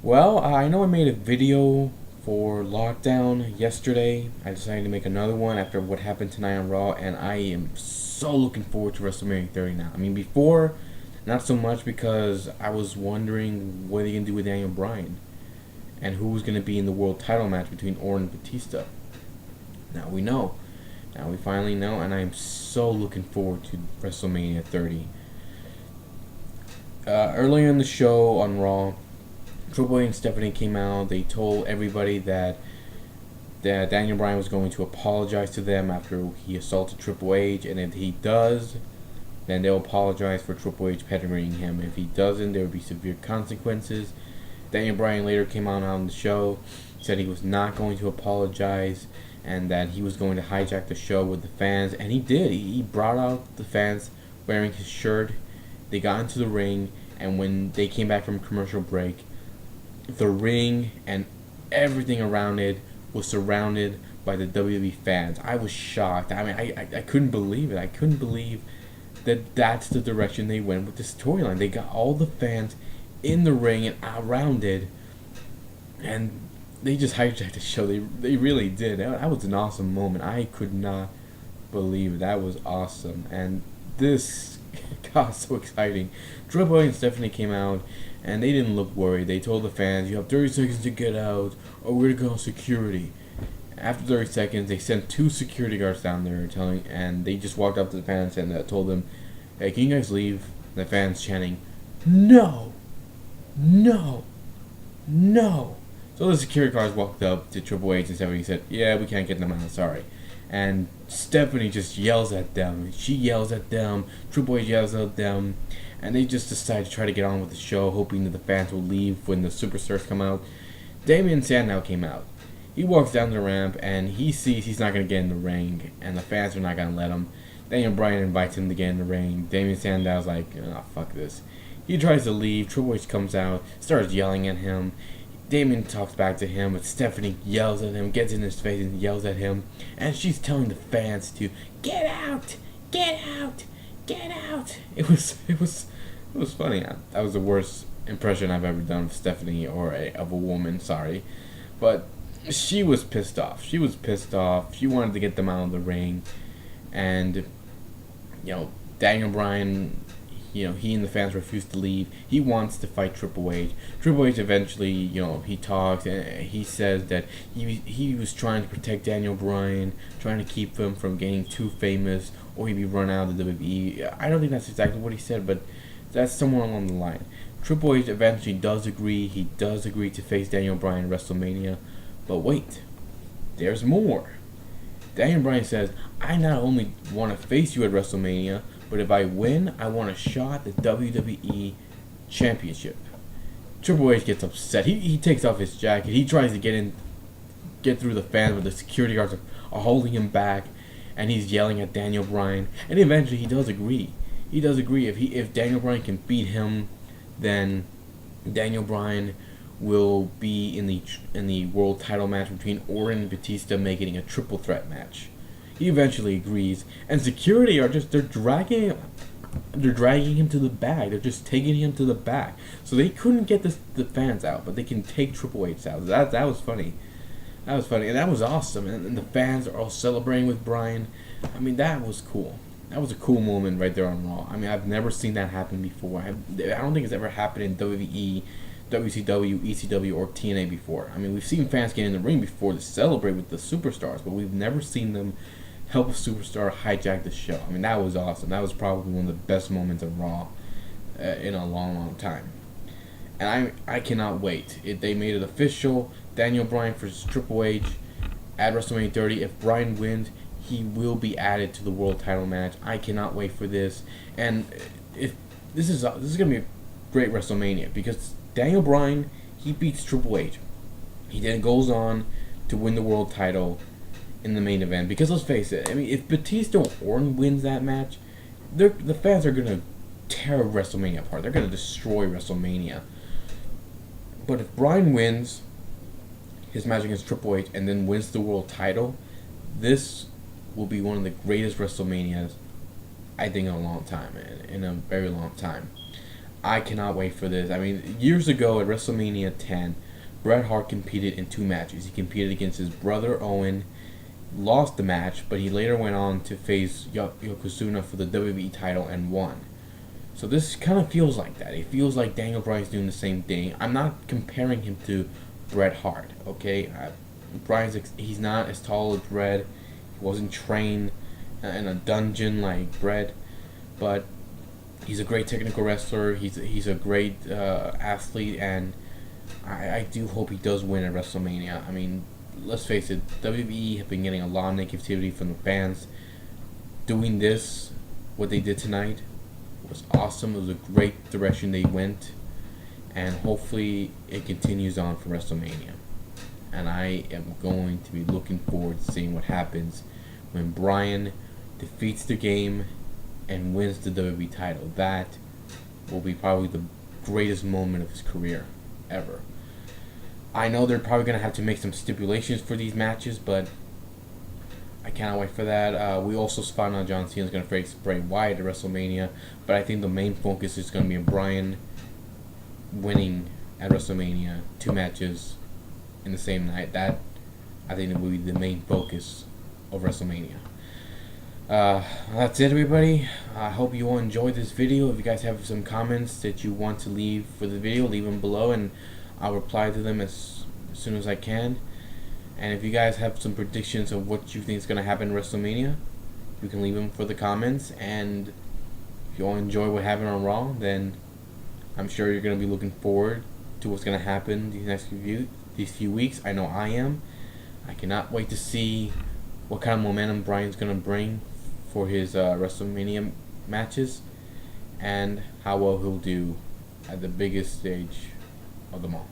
Well, I know I made a video for Lockdown yesterday. I decided to make another one after what happened tonight on Raw, and I am so looking forward to WrestleMania 30 now. I mean, before, not so much because I was wondering what are they going to do with Daniel Bryan and who was going to be in the world title match between Orton and Batista. Now we know. Now we finally know, and I am so looking forward to WrestleMania 30. Earlier in the show on Raw, Triple H and Stephanie came out. They told everybody that Daniel Bryan was going to apologize to them after he assaulted Triple H, and if he does, then they'll apologize for Triple H pedigreeing him. If he doesn't, there will be severe consequences. Daniel Bryan later came out on the show, said he was not going to apologize, and that he was going to hijack the show with the fans, and he did. He brought out the fans wearing his shirt. They got into the ring, and when they came back from commercial break, the ring and everything around it was surrounded by the WWE fans. I was shocked. I mean, I couldn't believe it. I couldn't believe that that's the direction they went with this storyline. They got all the fans in the ring and around it, and they just hijacked the show. They really did. That was an awesome moment. I could not believe it. That was awesome. And this got so exciting. Triple H and Stephanie came out, and they didn't look worried. They told the fans, "You have 30 seconds to get out, or we're gonna call security." After 30 seconds, they sent 2 security guards down there, and they just walked up to the fans and told them, "Hey, can you guys leave?" And the fans chanting, "No, no, no." So the security guards walked up to Triple H and Stephanie and said, "Yeah, we can't get them out, sorry." And Stephanie just yells at them. She yells at them. Triple H yells at them. And they just decide to try to get on with the show, hoping that the fans will leave when the superstars come out. Damien Sandow came out. He walks down the ramp, and he sees he's not going to get in the ring, and the fans are not going to let him. Daniel Bryan invites him to get in the ring. Damien Sandow's like, "Oh, fuck this." He tries to leave. Triple H comes out, starts yelling at him. Damien talks back to him, but Stephanie yells at him, gets in his face and yells at him. And she's telling the fans to, "Get out! Get out! Get out!" It was funny. That was the worst impression I've ever done of Stephanie or of a woman, sorry. But she was pissed off. She was pissed off. She wanted to get them out of the ring. And, Daniel Bryan, he and the fans refused to leave. He wants to fight Triple H. Triple H eventually, he talks and he says that he was trying to protect Daniel Bryan, trying to keep him from getting too famous or he'd be run out of the WWE. I don't think that's exactly what he said, but that's somewhere along the line. Triple H eventually does agree. He does agree to face Daniel Bryan at WrestleMania. But wait, there's more. Daniel Bryan says, "I not only want to face you at WrestleMania, but if I win, I want a shot at the WWE Championship." Triple H gets upset. He takes off his jacket. He tries to get through the fans, but the security guards are holding him back, and he's yelling at Daniel Bryan. And eventually, he does agree. He does agree. If Daniel Bryan can beat him, then Daniel Bryan will be in the world title match between Orton and Batista, making a triple threat match. He eventually agrees, and security are they're dragging him to the back. They're just taking him to the back. So they couldn't get the fans out, but they can take Triple H out. That was funny. That was funny, and that was awesome. And the fans are all celebrating with Bryan. I mean, that was cool. That was a cool moment right there on Raw. I mean, I've never seen that happen before. I don't think it's ever happened in WWE, WCW, ECW, or TNA before. I mean, we've seen fans get in the ring before to celebrate with the superstars, but we've never seen them help a superstar hijack the show. I mean, that was awesome. That was probably one of the best moments of Raw in a long, long time. And I cannot wait. They made it official. Daniel Bryan versus Triple H at WrestleMania 30. If Bryan wins, he will be added to the world title match. I cannot wait for this. And if this is gonna be a great WrestleMania because Daniel Bryan, he beats Triple H. He then goes on to win the world title in the main event. Because let's face it, I mean, if Batista or Orton wins that match, the fans are gonna tear WrestleMania apart. They're gonna destroy WrestleMania. But if Bryan wins his match against Triple H and then wins the world title, this will be one of the greatest WrestleManias I think in a long time, in a very long time. I cannot wait for this. I mean, years ago at WrestleMania 10, Bret Hart competed in 2 matches. He competed against his brother Owen, lost the match, but he later went on to face Yokozuna for the WWE title and won. So this kind of feels like that. It feels like Daniel Bryan's doing the same thing. I'm not comparing him to Bret Hart, okay? He's not as tall as Bret. He wasn't trained in a dungeon like Bret, but he's a great technical wrestler. He's a great athlete, and I do hope he does win at WrestleMania. I mean, let's face it, WWE have been getting a lot of negativity from the fans. Doing this, what they did tonight, was awesome. It was a great direction they went, and hopefully it continues on for WrestleMania. And I am going to be looking forward to seeing what happens when Bryan defeats the game and wins the WWE title. That will be probably the greatest moment of his career ever. I know they're probably going to have to make some stipulations for these matches, but I cannot wait for that. We also found out John Cena is going to face Bray Wyatt at WrestleMania, but I think the main focus is going to be on Bryan winning at WrestleMania 2 matches in the same night. That, I think, it will be the main focus of WrestleMania. That's it, everybody. I hope you all enjoyed this video. If you guys have some comments that you want to leave for the video, leave them below, and I'll reply to them as soon as I can. And if you guys have some predictions of what you think is going to happen in WrestleMania, you can leave them for the comments. And if you all enjoy what happened on Raw, then I'm sure you're going to be looking forward to what's going to happen these few weeks. I know I am. I cannot wait to see what kind of momentum Bryan's going to bring for his WrestleMania matches, and how well he'll do at the biggest stage of them all.